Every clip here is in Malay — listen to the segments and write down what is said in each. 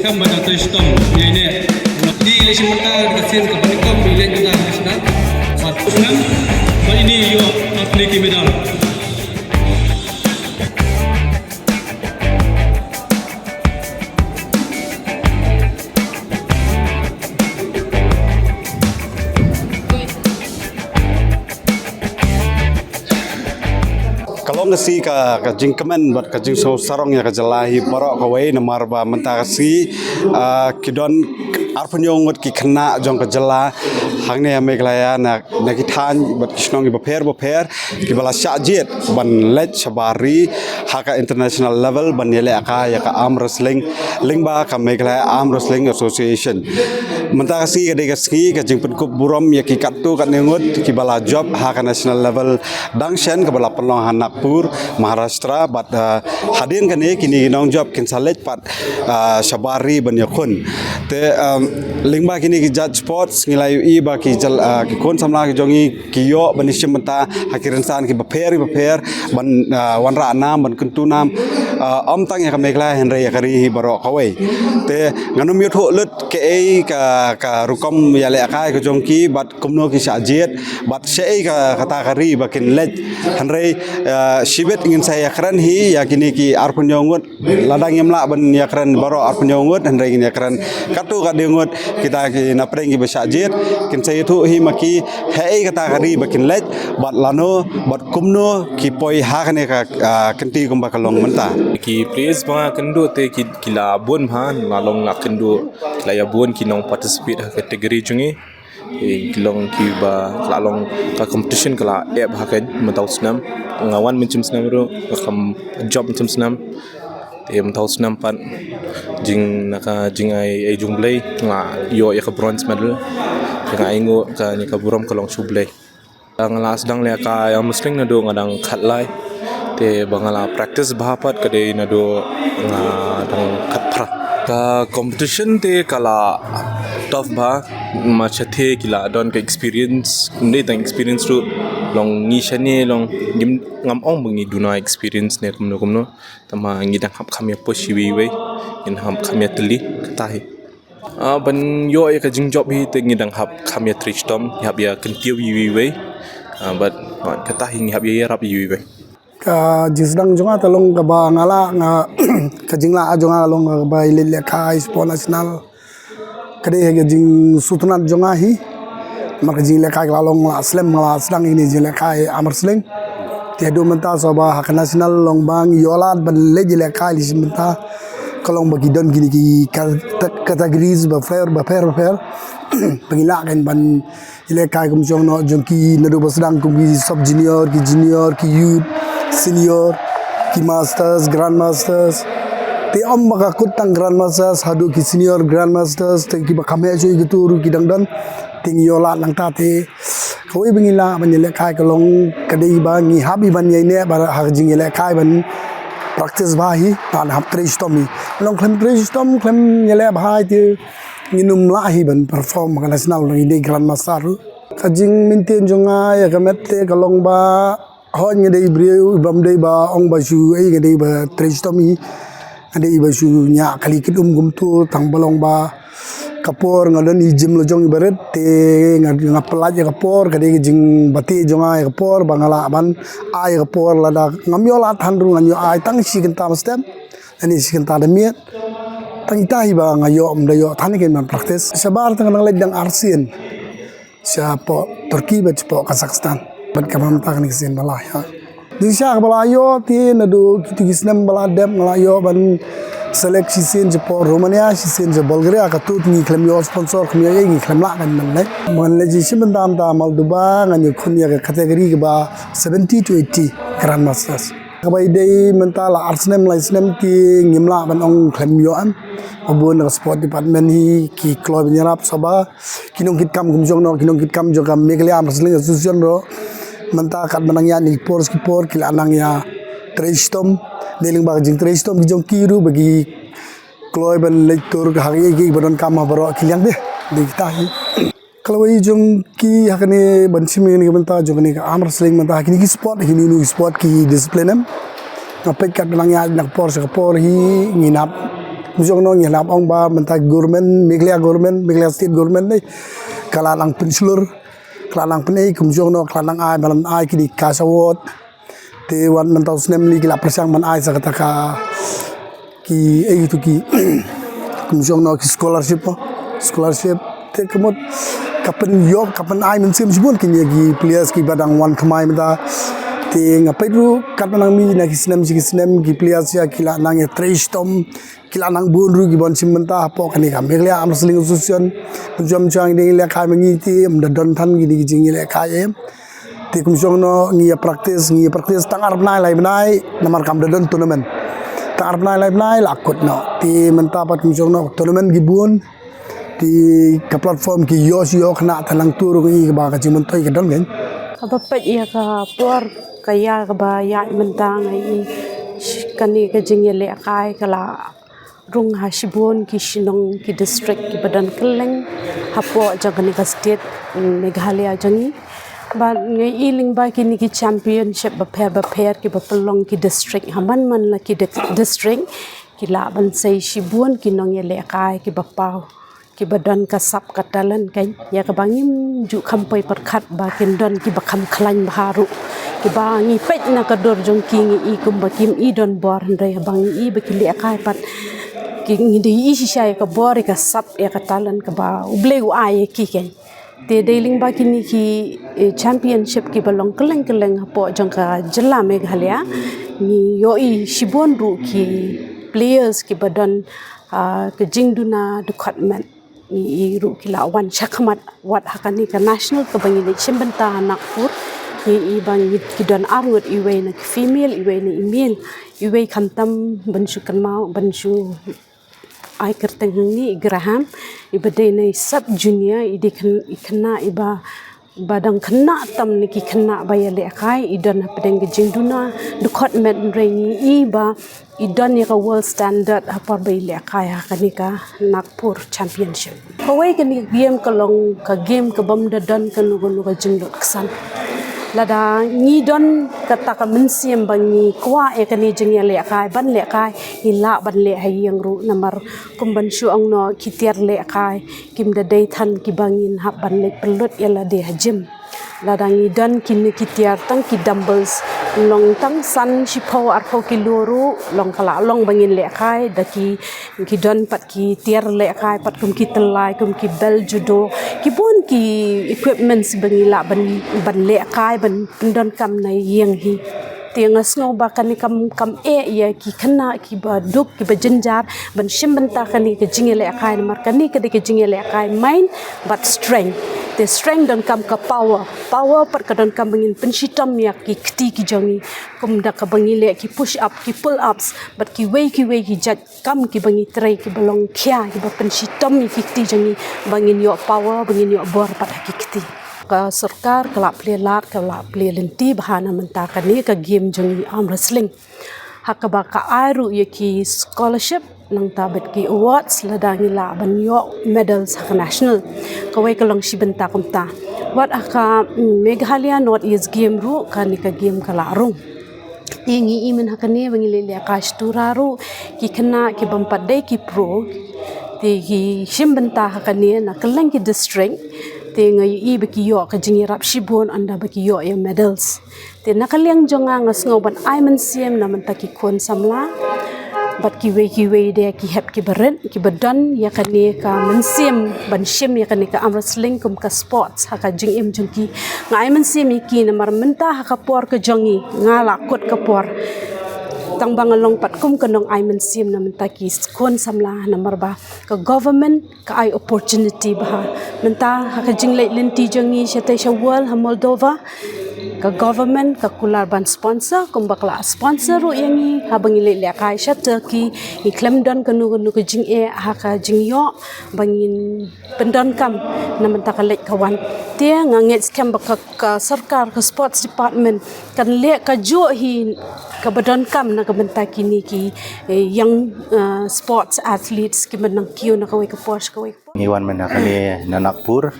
kam bana testom ini di election mata kasih ke panikom bilik kita nasional satu senam ini yo aplikasi medal. Kalau ngasi ka jingkemen buat ka jing sarong ya ka jelahi parok ka wei namar ba mentasi kidon arpanyongot ki khna jong ka jela hangne Meghalaya na kitan buat kisnong beper ki bala Shah jied ban lech sabari haka international level ban yele aka ya ka arm wrestling lingba ka Meghalaya Arm Wrestling Association mentasi ka ski ka jing penkup burom ya ki katu ka nengot ki bala job haka national level dangshen ka bala penlong hanak Pur Maharashtra but hadin kani kini nong job kin salet pat Shabari banyakun te lingba kini ki judge sports ngilai i ba ki jal ki kon samla ki jongi ki yo banishim mata hakiran san ki beper ban wanra nam ban kuntu nam tang ya ka Meghalaya henre ya kari hi baro kawai te nganum yot ho lut ke ei ka rukom ya le akai ko jongki bat kumno ki Shah jied bat sei ka kata kari bakin lej henre Shibet ingin saya keren hi yakini ki arpunyongut ladang yamla ban ya keren baro arpunyongut dan regin ya keren katu kadingut kita ki naprengi be Shah jied kin saya tu hi maki hei kata kari bakin lej bat lano bat kumno ki poi ha kane ka kenti kumba kalong menta ki praise ba kendo te ki la bon han lalong la kendo la ya bon ki nong participate kategori jungi kilong ki ba lalong ka competition kala app hakan mentau senam ngawan mencim senam ro kam job mencim senam te mentau senam pan jing naka jing ai jumblai nga yo ya ka bronze medal nga ingo ka ni ka burom kalong sublai ngala sedang le ka yang musling na do ngadang khatlai te bangala practice bahapat kade na do ngadang khatpra ka competition te kala tough ba machathe kila don ka experience ne tang experience tu long ni shane long ngam ong bungi duna experience ne kumno tama ngidang hap khamya poshiwi we in hap khamya tli katahi ban yo ya ka jing job hi te ngidang hap khamya tristom hap ya kentiu wi we but katahi hap ya rap wi we ka jisdang jonga talong ka ba ngala nga ka jingla jonga long ka ba ile ka sport national kade he jing sutnat jonga hi mak jing le ka long aslam ngala sedang ini jing le ka Arm Wrestling te do menta so ba hak national long bang yolat ban le jing le ka li menta kalong bagi don gini ki categories ba fair pangila kan ban ile ka kum jong no jong ki nado ba sedang kum ki sub junior ki youth senior ki masters grandmasters te om maka kutang grandmasters hadu ki senior grandmasters te ki bakame jo iguturu ki dangdan ting yola nang ta te koi bingila banile kai kalong kadai ba ngi habi ban yai ne ba ha jingile kai ban practice ba hi tan hap tristomi long klem yele ba te nginum la hi ban perform ka national ni grandmaster ka jing maintain jonga ya kamette kalong ba hon ngedei brio bam dei ba ong ba su ai ngedei ba tristomi ngedei ba su nya kali kidum gum tu tang balong ba kapor ngalon i gym lo jong ibaret te ngapelaj kapor kadei jing bati jonga kapor bangala ban ai kapor lada ngamyola thanru nganyo ai tang sikin tam step ani sikin ta de miet tang tahi ba ngayo om dayo thani ken man practice sabar tang nang ledang arsian siapa Turki ba po Kazakhstan bat kamam tak ni sen bala ya di Shah bala yo ti nadu kitu gisnam bala dem bala yo ban seleksi sen je po Romania sen je Bulgaria ka tut ni klem yo sponsor khmi ye ni klem la kan man le ji sim dam ta Moldova ngan yo khun ya category ba 70 to 80 grandmasters ka bai dei mentala arsenal license ti ngimla ban ong klem yo am obon sport department hi ki club nyarap saba kinong kitkam gumjong no kinong kitkam joka Meghalaya Arm Wrestling Association ro menta kat menang ya ni por kila anang ya tristom deling bag jing tristom jong kiru bagi kloy ban lektor ka hagi gi badon kam baro kilyang de kita hi kloy jong ki hakane ban simi ni menta jong ni Arm Wrestling menta kini ki sport kini nu sport ki discipline am kapet kat menang ya nak por hi nginap kumjong no ngelap ong ba mentai government Meghalaya state government ni kalanang pensulur kalanang penai kumjong no kalanang ai malam ai kini kasawot te wan mentau snem li kila persang man ai sakata ka ki itu ki kumjong no ki scholarship te kemot kapan ai mensim sibun kini ki players ki badang wan kemai menta te ngapai ru kat nang mi na kisnem ki players ya kila nang ya trash tom kila nang bun ru ki bon sim menta po kani ka Meghalaya am wrestling association jom chang ding le khai mangi ti am da don than gi jing le khai em te kum jong no ngi practice tang arab nai namar kam da don tournament tang arab nai la kot no ti menta pat kum jong no tournament gi bun ti ka platform ki yo khna thalang tur ngi ba ka jimun toi ka don gen ka bapat ya ka por ka ya ka ba ya mentang ai kani ka jingele kai kala rung ha shibon ki shinong ki district ki badan keleng hapo jagani ka state Meghalaya jangi ba ngai iling ba kini ki championship ba phair ki ba pelong ki district haman man la ki district ki la ban sei shibon ki nong yele kai ki ba pau ki badan ka sap ka talan kan ya ka bangim ju khampai perkhat ba kin don ki ba kham khlan baharu ki ba ngi pet na ka dor jong ki ngi i kum ba kim i don bor ndai bang i ba ki le kai pat ki ngi di i shisha ka bor ka sap ya ka talan ka ba uble u ai ki ken te dealing ba kini ki championship ki balong keleng hapo jong ka jilla Meghalaya ni yo i shibon ru ki players ki badan ke jingduna department i ru kila wan shakmat wat hakani ka national ka bangi le chimbanta nakpur i bangi kidon arwat iwe na female iwe na email iwe khantam banshu kanmau banshu ai kerteng ni graham ibade na sub junior ikna iba badang khna tam ni ki khna bayale khai idon pedeng jingduna department rengi iba idon ya world standard apa baile khai hakani ka Nagpur championship kawai kani game kalong ka game ka bam da don kan nu ka jingdot ksan lada ni don kata ka mensiam bangi kwa e kani jingya le khai ban le khai ila ban le hayang ru namar kumban shu ang no kitiar le khai kim da dai than ki bangin ha ban le pelot yala de hajim lada ni don kin kitiar tang ki dumbbells long tang san shipo arpo kiluru long kala long bangin le khai daki ki don pat ki tiar le khai pat kum ki telai kum ki bel judo ki bon ki equipments bangila ban le khai ban don kam na yeng hi tiangas ngo ba kan kam e ya ki khana ki ba duk ki ba jinjar ban shimbanta kani ke jingele khai mar kani ke de jingele khai mind but strength the strength don kam ka power par ka don kam bangin penshitam ya ki kti ki jongi kum da ka bangile ki push up ki pull ups but ki way ki jat kam ki bangi trai ki balong khya ki ba penshitam ki kti jongi bangin yo power bangin yo bor pat ki kti ka sarkar kala play lenti bahana menta kani ka game jongi arm wrestling hakaba ka airu ye ki scholarship nang tabet ki awards ladangi la banyo medals hak national kawai kalong shibenta kumta wat aka Meghalaya North East game ru kani ka game kala rung ingi imen hakane bangile le ka sturaru ki khana ki bampat dai ki pro ti ki shimbenta hakane na kalang ki district te ngai i baki yo ka jingi rap shibon anda baki yo ya medals te nakaliang jonga ngasngo ban ai man siem na man taki kon samla bat ki we de ki hep ki baren ki badan ya kani ka man siem ban shim ya kani ka am wrestling kum ka sports haka jing im jungki ngai man siem ki na mar menta haka por ka jongi ngala kot ka por tang bangalong pat kum kanong ai man sim na menta ki kon samla na marba ka government ka ai opportunity ba menta haka jinglei lenti jongi shate shawal ha Moldova ka government ka kular ban sponsor kum bakla sponsor ru yangi habang ile le kai shate ki i klem don kanu ka jing e haka jing yo bangin pendon kam na menta ka lek kawan te nganget scam ka sarkar ka sports department kan le ka jo hi ka badon kam na ka menta kini ki young sports athletes ki manang kiu na kawai ka posh kawai ngiwan mena kani na Nagpur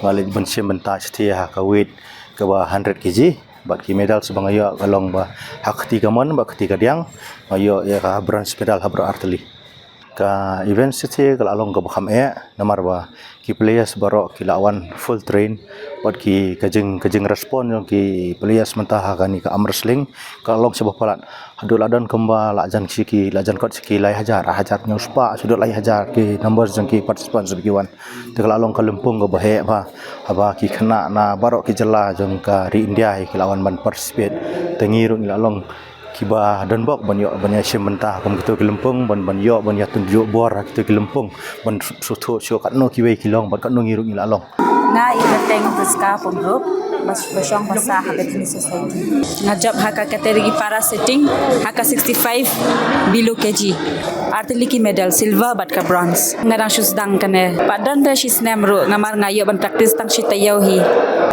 walid bensim benta setia ka weight ka ba 100 kg bat ki medal sebang ayo kalong ba hak ti kamon ba ketiga diang ayo ya ka bronze medal habro arteli ka event city kala along ka bakham namar ba ki players barok ki lawan full train bat ki kajing respond jong ki players mentah ka ni ka arm wrestling ka along sebab palat adul adan kemba lajan siki lajan kot siki lai hajar nyau spa sudut lai hajar ki number jong ki participant sebiwan kala along ka lempung ka bahe ba aba ki khana na barok ki jela jong ka ri India ki lawan ban participate tengiru ni along kiba dan bok banyak mentah kum kita kelempung ban yo ban ya tunjuk bor kita kelempung ban sutu syo katno kiwe kilong ban katno ngiru ngila long nga ibateng tuska pengrup basyong basa haka kini society ngajab haka kategori para setting haka 65 below kg artiliki medal silver bat ka bronze ngarang susdang kane padan da shis namru ngamar ngayo ban practice tang shi tayaw hi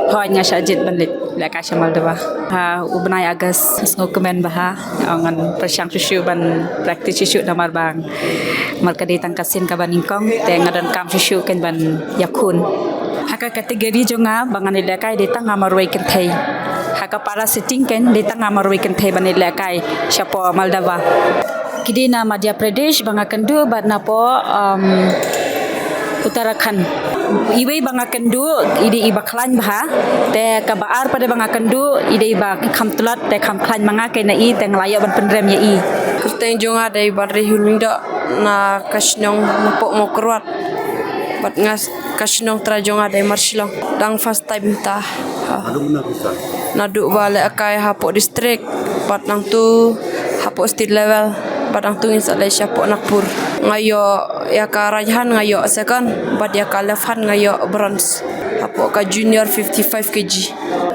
hoy nga shajit banlit la ka shamal dewa ha ubnai agas ngo kemen baha angan persyang susu ban practice susu namar bang markade tang kasin ka baningkong te ngadan kam susu ken ban yakun haka kategori jonga bangan ilakai detang amarwai kenthai haka para sitting ken detang amarwai kenthai ban ilakai shapo Moldova kidina Madhya Pradesh banga kendu badna po Uttarakhand iwe banga kendu ide iba klan bha te kabaar pada banga kendu ide iba kamtulat te kam klan manga kena i te nglaya ban pendrem ya i kurteng jonga dai barre hulunda na kasnong mopok mokrot bat ngas kasnong tra jonga dai marshlang dang first time ta nadu bale akai hapo district bat nang tu hapo state level bat nang tu insalai hapo nakpur ngayo ya ka rajhan ngayo second bat ya ka lefhan ngayo bronze hapo ka junior 55 kg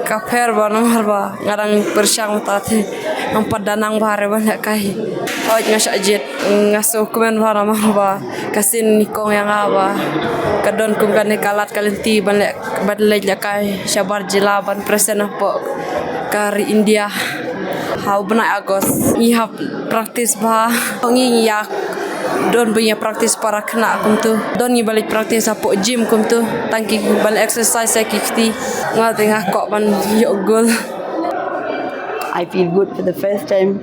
ka per banang harba ngarang persyang tate ang padanang bare banyak kai oh ngasya jied ngaso kumen bara mahba kasin nikong yang aba kadon kum kan kalat kalenti banyak badle jakai syabar jila ban present apa kari India how bena agos ihap praktis ba ngi yak don punya praktis para kena kum tu don ni balik praktis apa gym kum tu tangki balik exercise kiti ngal tengah kok ban yok gol I feel good for the first time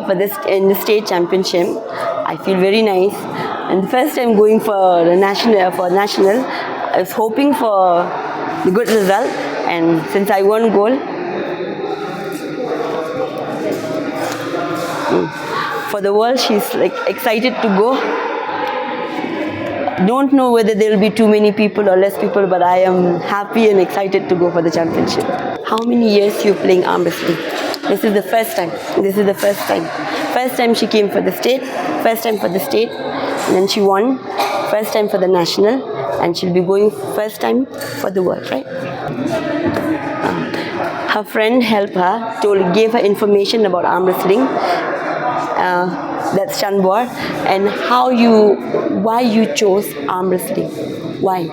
for this in the state championship. I feel very nice, and the first time going for the national. I was hoping for the good result, and since I won gold, for the world, she's like excited to go. Don't know whether there will be too many people or less people, but I am happy and excited to go for the championship. How many years you playing arm wrestling? This is the first time. First time she came for the state, and then she won. First time for the national, and she'll be going first time for the world, right? Her friend helped her, gave her information about arm wrestling. That's Chanbor, and why you chose arm wrestling? Why?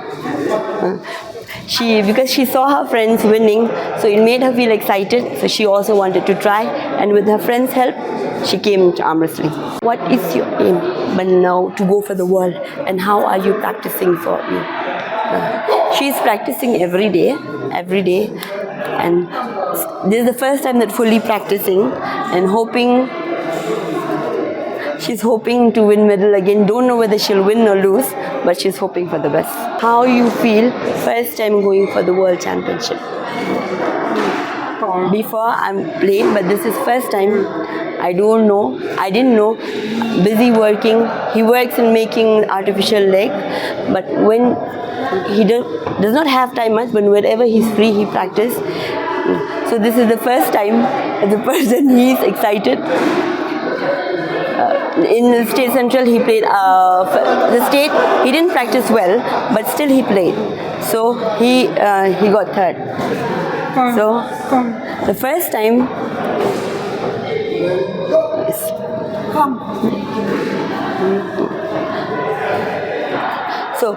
Because she saw her friends winning, so it made her feel excited. So she also wanted to try, and with her friends' help, she came to arm wrestling. What is your aim, but now to go for the world, and how are you practicing for it? She's practicing every day, and this is the first time that fully practicing and hoping. She's hoping to win medal again. Don't know whether she'll win or lose, but she's hoping for the best. How you feel first time going for the world championship? Before I'm played, but this is first time. I don't know. I didn't know. Busy working. He works in making artificial leg, but when he does not have time much, but whenever he's free, he practice. So this is the first time as a person he's excited. In the state central, he played the state. He didn't practice well, but still he played. So he got third. So the first time. So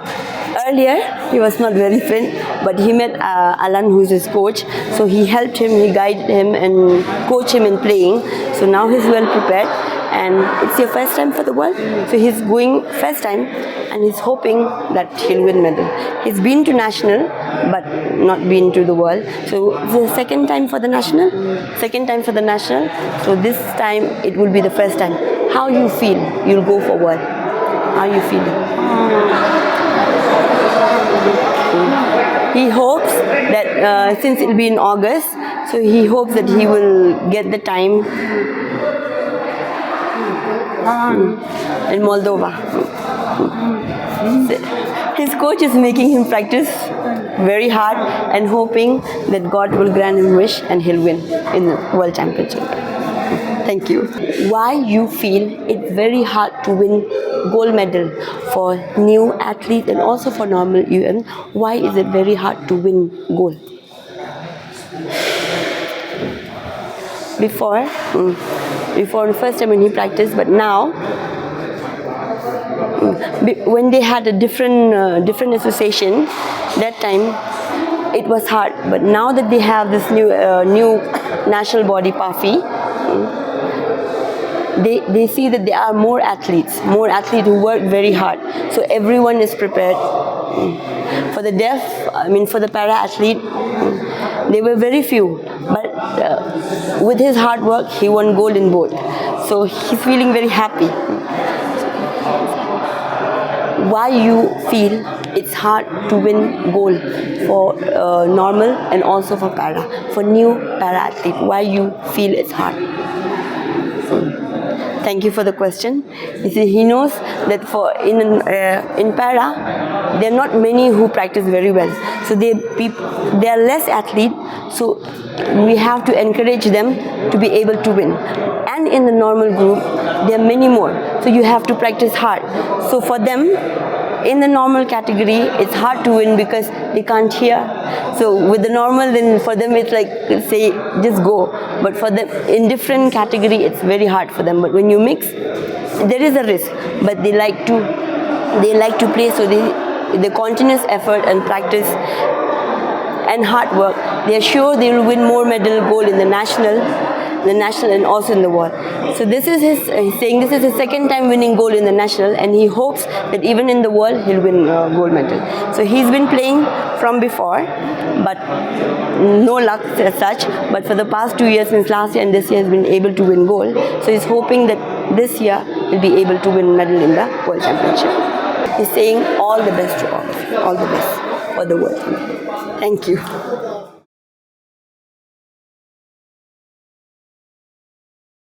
earlier he was not very fit, but he met Alan, who is his coach. So he helped him, he guided him and coached him in playing. So now he's well prepared. And it's your first time for the world, so he's going first time, and he's hoping that he'll win medal. He's been to national, but not been to the world. So it's the second time for the national. So this time it will be the first time. How you feel you'll go for world? How you feeling? He hopes that since it'll be in August, so he hopes that he will get the time in Moldova. His coach is making him practice very hard and hoping that God will grant him wish and he'll win in the World Championship. Thank you. Why you feel it's very hard to win gold medal for new athletes and also for normal UN? Why is it very hard to win gold? Before the first time when he practiced, but now when they had a different association, that time it was hard. But now that they have this new national body, PAFI, they see that there are more athletes who work very hard. So everyone is prepared. For the deaf, for the para athlete, they were very few. But with his hard work, he won gold in both. So he's feeling very happy. Why you feel it's hard to win gold for normal and also for para, for new para athlete? Why you feel it's hard? Thank you for the question. You see, he knows that in para, there are not many who practice very well. So they are less athletes. So we have to encourage them to be able to win. And in the normal group, there are many more. So you have to practice hard. So for them, in the normal category, it's hard to win because they can't hear. So with the normal, then for them it's like, say, just go. But for them, in different category, it's very hard for them. But when you mix, there is a risk. But they like to play, so the continuous effort and practice and hard work, they are sure they will win more medal gold in the national and also in the world. So this is he's saying this is his second time winning gold in the national, and he hopes that even in the world he'll win gold medal. So he's been playing from before, but no luck as such. But for the past 2 years, since last year and this year, he's been able to win gold. So he's hoping that this year he'll be able to win medal in the World Championship. He's saying all the best to all the best for the world. Thank you.